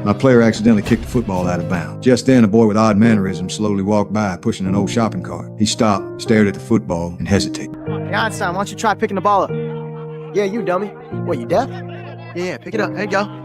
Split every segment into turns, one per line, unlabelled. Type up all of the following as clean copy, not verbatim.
My player accidentally kicked the football out of bounds. Just then, a boy with odd mannerisms slowly walked by, pushing an old shopping cart. He stopped, stared at the football, and hesitated.
Hey, Einstein, why don't you try picking the ball up?
Yeah, you dummy. What, you deaf?
Yeah, pick it up. There you go.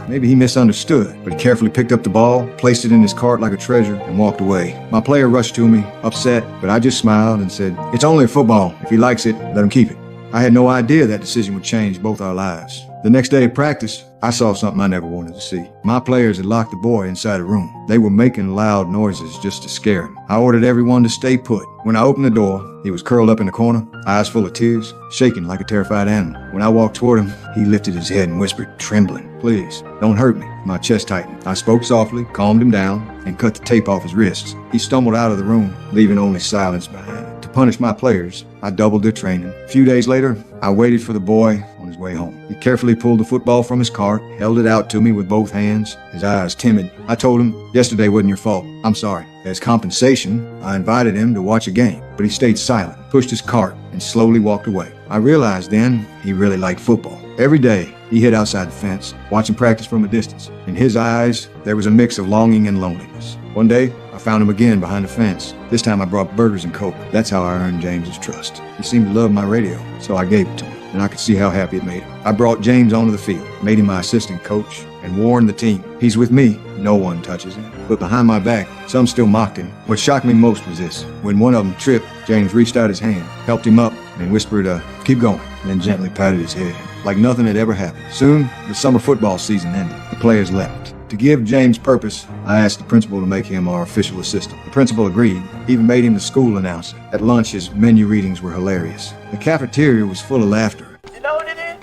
Maybe he misunderstood, but he carefully picked up the ball, placed it in his cart like a treasure, and walked away. My player rushed to me, upset, but I just smiled and said, "It's only a football. If he likes it, let him keep it." I had no idea that decision would change both our lives. The next day of practice, I saw something I never wanted to see. My players had locked the boy inside a room. They were making loud noises just to scare him. I ordered everyone to stay put. When I opened the door, he was curled up in the corner, eyes full of tears, shaking like a terrified animal. When I walked toward him, he lifted his head and whispered, trembling, "Please, don't hurt me." My chest tightened. I spoke softly, calmed him down, and cut the tape off his wrists. He stumbled out of the room, leaving only silence behind. To punish my players, I doubled their training. A few days later, I waited for the boy on his way home. He carefully pulled the football from his cart, held it out to me with both hands, his eyes timid. I told him, "Yesterday wasn't your fault. I'm sorry." As compensation, I invited him to watch a game, but he stayed silent, pushed his cart, and slowly walked away. I realized then he really liked football. Every day, he hid outside the fence, watching practice from a distance. In his eyes, there was a mix of longing and loneliness. One day, I found him again behind the fence. This time I brought burgers and Coke. That's how I earned James's trust. He seemed to love my radio, so I gave it to him, and I could see how happy it made him. I brought James onto the field, made him my assistant coach, and warned the team, "He's with me, no one touches him." But behind my back, some still mocked him. What shocked me most was this. When one of them tripped, James reached out his hand, helped him up, and whispered, "Keep going," and then gently patted his head, like nothing had ever happened. Soon, the summer football season ended. The players left. To give James purpose, I asked the principal to make him our official assistant. The principal agreed, even made him the school announcer. At lunch, his menu readings were hilarious. The cafeteria was full of laughter.
You know what it is?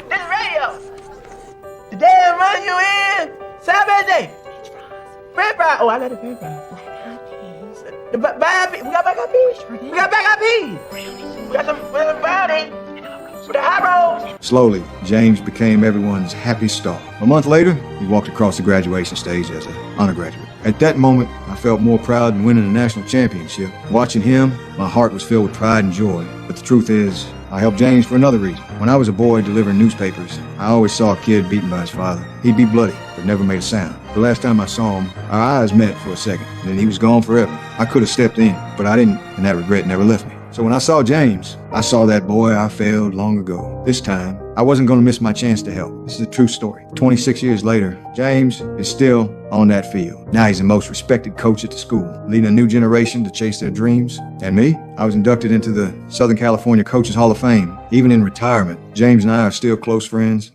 This is radio. The damn run you in. Saturday. French fries. Oh, I love the French fries. The black eyed peas. We got black eyed peas. We got black eyed peas. We got some brownies. With the high rolls.
Slowly, James became everyone's happy star. A month later, he walked across the graduation stage as an undergraduate. At that moment, I felt more proud than winning a national championship. Watching him, my heart was filled with pride and joy. But the truth is, I helped James for another reason. When I was a boy delivering newspapers, I always saw a kid beaten by his father. He'd be bloody, but never made a sound. The last time I saw him, our eyes met for a second, and then he was gone forever. I could have stepped in, but I didn't, and that regret never left me. So when I saw James, I saw that boy I failed long ago. This time, I wasn't going to miss my chance to help. This is a true story. 26 years later, James is still on that field. Now he's the most respected coach at the school, leading a new generation to chase their dreams. And me, I was inducted into the Southern California Coaches Hall of Fame. Even in retirement, James and I are still close friends,